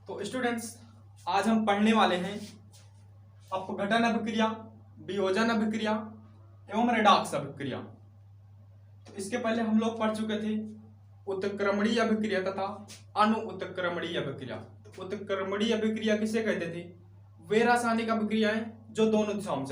तो स्टूडेंट्स, आज हम पढ़ने वाले हैं अपघटन अभिक्रिया, वियोजन अभिक्रिया एवं रेडॉक्स अभिक्रिया। तो इसके पहले हम लोग पढ़ चुके थे उत्क्रमणीय अभिक्रिया तथा अनुत्क्रमणीय अभिक्रिया। तो उत्क्रमणीय अभिक्रिया किसे कहते थे? वे रासायनिक अभिक्रियाएं जो दोनों दिशाओं में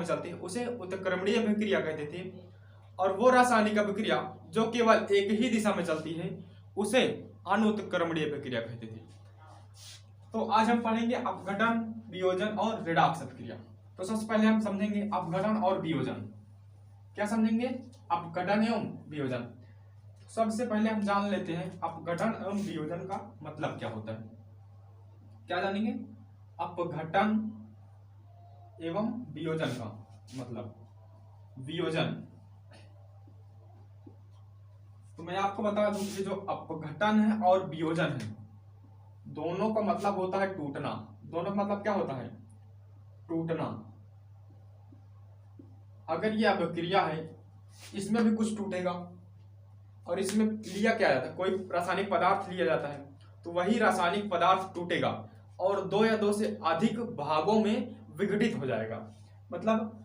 चलती है, उसे उत्क्रमणीय अभिक्रिया कहते थे। और वो रासायनिक अभिक्रिया जो केवल एक ही दिशा में चलती है उसे अनुत्क्रमणीय अभिक्रिया कहते थे। तो आज हम पढ़ेंगे अपघटन, वियोजन और रेडॉक्स अभिक्रिया। तो सबसे पहले हम समझेंगे अपघटन और वियोजन। क्या समझेंगे? अपघटन एवं वियोजन। सबसे पहले हम जान लेते हैं अपघटन एवं वियोजन का मतलब क्या होता है। क्या जानेंगे? अपघटन एवं वियोजन का मतलब। वियोजन तो मैं आपको बता दूं कि जो अपघटन है और वियोजन है, दोनों का मतलब होता है टूटना। दोनों का मतलब क्या होता है? टूटना। अगर ये अभिक्रिया है, इसमें भी कुछ टूटेगा और इसमें लिया क्या जाता है? कोई रासायनिक पदार्थ लिया जाता है, तो वही रासायनिक पदार्थ टूटेगा और दो या दो से अधिक भागों में विघटित हो जाएगा। मतलब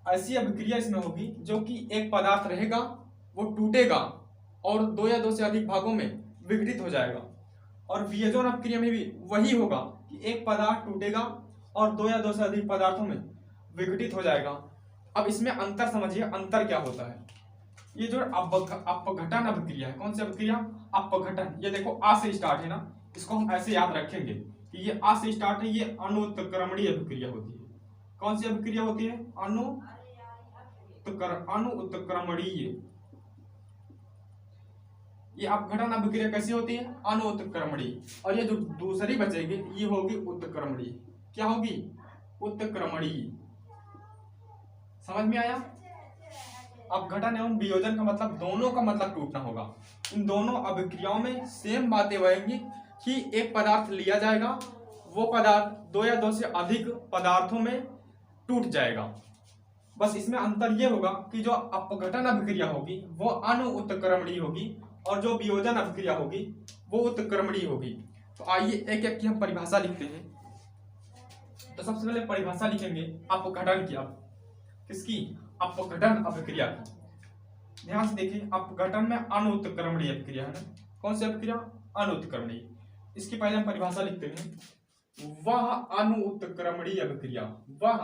ऐसी अभिक्रिया इसमें होगी जो कि एक पदार्थ रहेगा, वो टूटेगा और दो या दो से अधिक भागों में विघटित हो जाएगा। और वियोजन अभिक्रिया में भी वही होगा कि एक पदार्थ टूटेगा और दो या दो से अधिक पदार्थों में विघटित हो जाएगा। अब इसमें अंतर समझिए, अंतर क्या होता है। ये जो अपघटन अभिक्रिया है, कौन सी अभिक्रिया? अपघटन। ये देखो आ से स्टार्ट है ना, इसको हम ऐसे याद रखेंगे कि ये आ से स्टार्ट है, ये अनुत्क्रमणीय अभिक्रिया होती है। कौन सी अभिक्रिया होती है? अनुत्क्रमणीय। ये अपघटन अभिक्रिया कैसी होती है? अनुत्क्रमणीय। और ये जो दूसरी बचेगी ये होगी उत्क्रमणीय। क्या होगी? उत्क्रमणीय। समझ में आया? अपघटन एवं वियोजन का मतलब दोनों का मतलब टूटना होगा। इन दोनों अभिक्रियाओं में सेम बातें रहेंगी कि एक पदार्थ लिया जाएगा, वो पदार्थ दो या दो से अधिक पदार्थों में टूट जाएगा। बस इसमें अंतर ये होगा कि जो अपघटन अभिक्रिया होगी वो अनुत्क्रमणीय होगी और जो वियोजन अभिक्रिया होगी वो उत्क्रमणीय होगी। तो आइए एक एक की हम परिभाषा लिखते हैं। तो सबसे पहले परिभाषा लिखेंगे अपघटन की। अब किसकी? अपघटन अभिक्रिया की। ध्यान से देखिए, अपघटन में अनुत्क्रमणीय अभिक्रिया है ना। कौन सी अभिक्रिया? अनुत्क्रमणीय। इसकी पहले हम परिभाषा लिखते हैं। वह अनुत्क्रमणीय अभिक्रिया, वह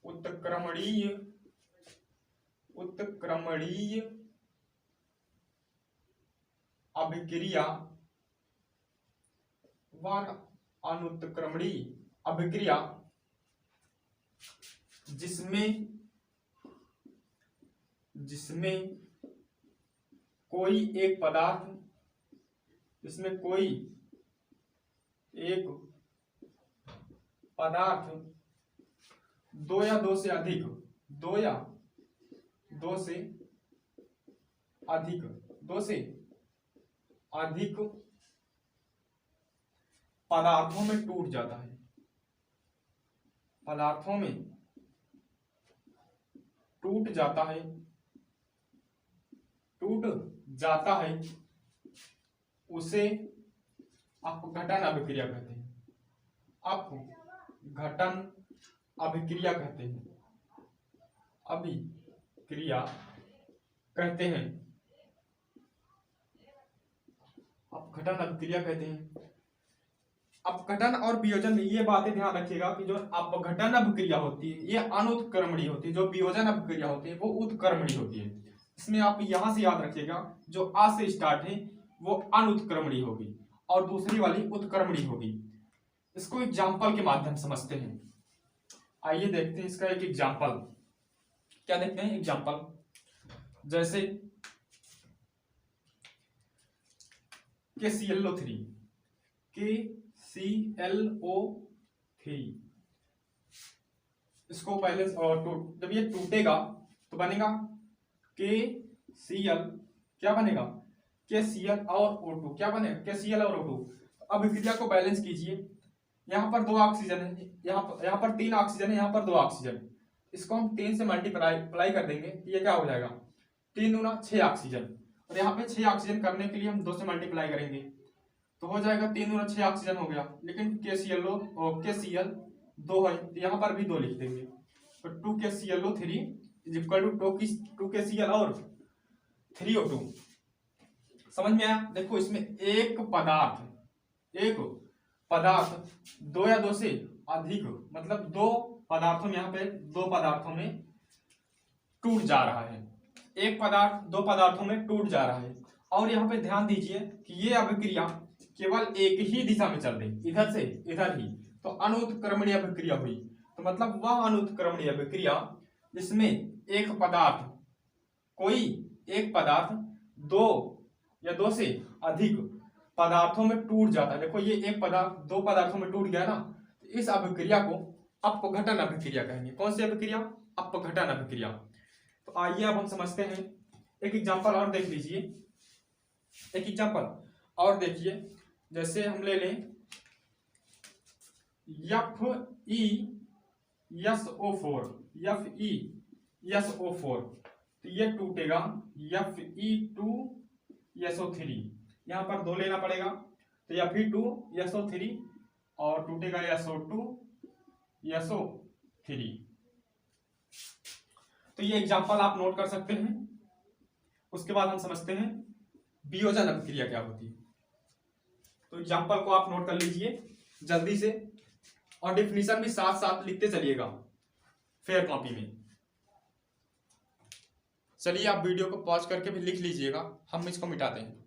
उत्क्रमणीय अभिक्रिया, वह अनुत्क्रमणीय अभिक्रिया जिसमें कोई एक पदार्थ, जिसमें कोई एक पदार्थ दो या दो से अधिक पदार्थों में टूट जाता है। पदार्थों में टूट जाता है, उसे अपघटन अभिक्रिया कहते हैं। अपघटन अभिक्रिया कहते हैं। अभिक्रिया कहते हैं। अपघटन अभिक्रिया कहते हैं। अपघटन और वियोजन में ये बातें ध्यान रखिएगा कि जो अपघटन अभिक्रिया होती है ये अनुत्क्रमणीय होती है, जो वियोजन अभिक्रिया होती है वो उत्क्रमणीय होती है। इसमें आप यहां से याद रखिएगा, जो आ से स्टार्ट है वो अनुत्क्रमणीय होगी और दूसरी वाली उत्क्रमणीय होगी। इसको एग्जाम्पल के माध्यम से समझते हैं। आइए देखते हैं इसका एक एग्जाम्पल। क्या देखते हैं? एग्जाम्पल। जैसे KClO3, इसको पहले जब ये टूटेगा तो बनेगा KCl, क्या बनेगा? KCl और O2। क्या बनेगा? KCl और O2। अभिक्रिया को बैलेंस कीजिए। यहाँ पर 2 ऑक्सीजन है, यहाँ पर 3 ऑक्सीजन है, यहाँ पर 2 ऑक्सीजन। इसको हम 3 से मल्टीप्लाई कर देंगे, ये क्या हो जाएगा? 3 दूना 6 ऑक्सीजन। और यहाँ पे 6 ऑक्सीजन करने के लिए हम 2 से मल्टीप्लाई करेंगे तो हो जाएगा 3 दूना 6 ऑक्सीजन हो गया। लेकिन KCl 2 है तो यहाँ पर भी 2 लिख देंगे। तो 2KClO3 is equal to 2KCl और 3O2। समझ में आया? देखो इसमें एक पदार्थ 2 या 2 से अधिक मतलब 2 पदार्थों में, यहाँ पे 2 पदार्थों में टूट जा रहा है। एक पदार्थ 2 पदार्थों में टूट जा रहा है। और यहाँ पे ध्यान दीजिए कि ये अभिक्रिया केवल एक ही दिशा में चल रही, इधर से इधर ही, तो अनुत्क्रमणीय अभिक्रिया हुई। तो मतलब वह अनुत्क्रमणीय अभिक्रिया जिसमें एक पदार्थ 2 या 2 से अधिक पदार्थों में टूट जाता है। देखो ये एक पदार्थ 2 पदार्थों में टूट गया ना, तो इस अभिक्रिया को अपघटन अभिक्रिया कहेंगे। कौन सी अभिक्रिया? अपघटन अभिक्रिया। तो आइए अब हम समझते हैं। एक एग्जांपल और देख लीजिए, एक एग्जांपल और देखिए। जैसे हम ले लें FeSO4 तो ये टूटेगा Fe2SO3, यहाँ पर 2 लेना पड़ेगा तो Fe2SO3 और टूटेगा SO2SO3। तो ये एग्जांपल आप नोट कर सकते हैं। उसके बाद हम समझते हैं वियोजन अभिक्रिया क्या होती है। तो एग्जांपल को आप नोट कर लीजिए जल्दी से और डेफिनेशन भी साथ साथ लिखते चलिएगा फेयर कॉपी में। चलिए आप वीडियो को पॉज करके भी लिख लीजिएगा, हम इसको मिटाते हैं।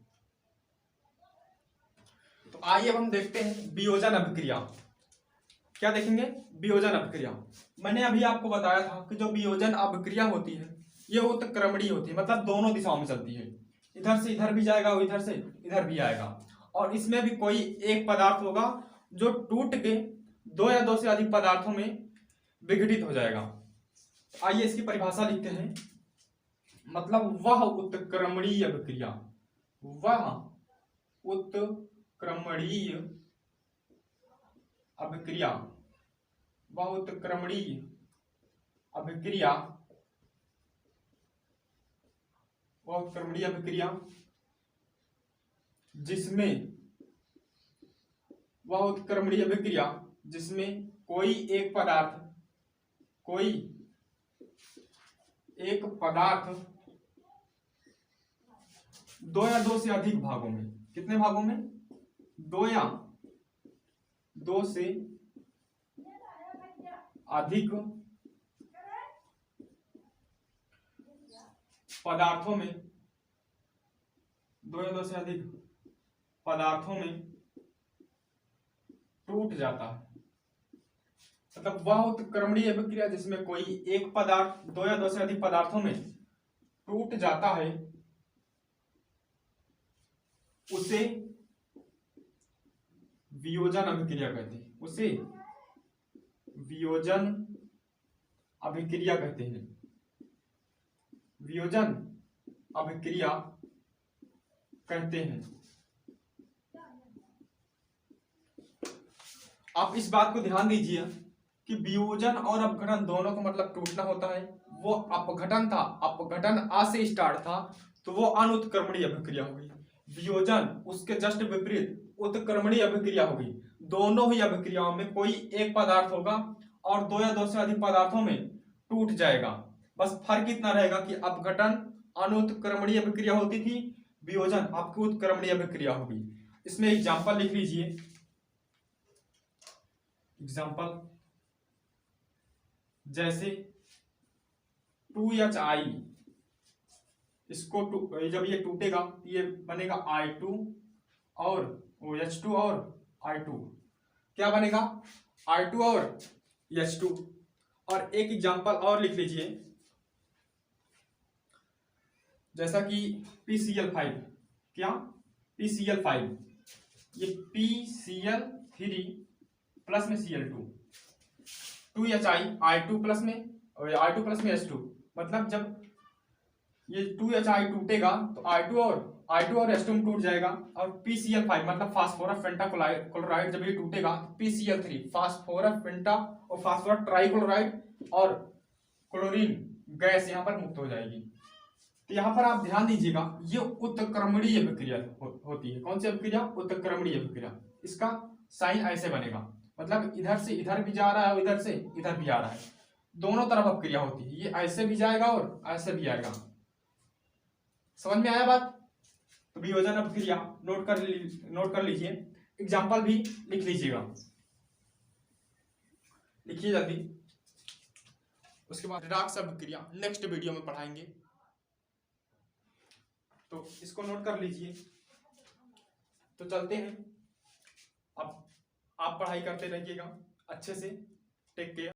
तो आइए अब हम देखते हैं वियोजन अभिक्रिया। क्या देखेंगे? वियोजन अभिक्रिया। मैंने अभी आपको बताया था कि जो वियोजन अभिक्रिया होती है ये उत्क्रमणीय होती है, मतलब दोनों दिशाओं में चलती है। इधर से इधर भी जाएगा और इधर से इधर भी आएगा। और इसमें भी कोई एक पदार्थ होगा जो टूट के 2 या 2 से अधिक पदार्थों में विघटित हो जाएगा। आइए इसकी परिभाषा लिखते हैं। मतलब वह उत्क्रमणीय अभिक्रिया, वह उत्क्रमणीय अभिक्रिया, वह उत्क्रमणीय अभिक्रिया, वह उत्क्रमणीय अभिक्रिया जिसमें, वह उत्क्रमणीय अभिक्रिया जिसमें कोई एक पदार्थ 2 या 2 से अधिक भागों में, कितने भागों में? 2 या 2 से अधिक पदार्थों में, 2 या 2 से अधिक पदार्थों में टूट जाता है। मतलब वह उत्क्रमणीय अभिक्रिया जिसमें कोई एक पदार्थ 2 या 2 से अधिक पदार्थों में टूट जाता है उसे वियोजन अभिक्रिया कहते हैं। उसे वियोजन अभिक्रिया कहते हैं। वियोजन अभिक्रिया कहते हैं। आप इस बात को ध्यान दीजिए कि वियोजन और अपघटन दोनों का मतलब टूटना होता है। वो अपघटन था, अपघटन आ से स्टार्ट था तो वो अनुत्क्रमणीय अभिक्रिया होगी। वियोजन उसके जस्ट विपरीत उत्क्रमणीय अभिक्रिया होगी। दोनों ही अभिक्रियाओं में कोई एक पदार्थ होगा और 2 या 2 से अधिक पदार्थों में टूट जाएगा। बस फर्क इतना रहेगा कि अपघटन अनुत्क्रमणीय अभिक्रिया होती थी, वियोजन आपकी उत्क्रमणीय अभिक्रिया होगी। इसमें एग्जांपल लिख लीजिए। एग्जांपल जैसे 2HI, इसको जब ये टूटेगा ये बनेगा I2 और H2 और I2, क्या बनेगा? I2 और H2। और एक एग्जांपल और लिख लीजिए जैसा कि PCl5, क्या? PCl5, ये PCl3 प्लस में Cl2, 2HI I2 प्लस में और I2 प्लस में H2। मतलब जब ये 2HI टूटेगा तो I2 और H2 में टूट जाएगा। और PCl5 मतलब फास्फोरस पेंटाक्लोराइड जब ये टूटेगा तो PCl3 फास्फोरस पेंटा और फास्फोरस ट्राइक्लोराइड और क्लोरीन गैस यहाँ पर मुक्त हो जाएगी। तो यहाँ पर आप ध्यान दीजिएगा, ये उत्क्रमणीय अभिक्रिया होती है। कौन सी अभिक्रिया? उत्क्रमणीय अभिक्रिया। इसका साइन ऐसे बनेगा, मतलब इधर से इधर भी जा रहा है और इधर से इधर भी आ रहा है, दोनों तरफ अभिक्रिया होती है। ये ऐसे भी जाएगा और ऐसे भी आएगा। समझ में आया बात? तो वियोजन अभिक्रिया नोट कर लीजिए। एग्जाम्पल भी लिख लीजिएगा, लिखिए जल्दी। उसके बाद रिडॉक्स अभिक्रिया नेक्स्ट वीडियो में पढ़ाएंगे, तो इसको नोट कर लीजिए। तो चलते हैं, अब आप पढ़ाई करते रहिएगा अच्छे से। Take care.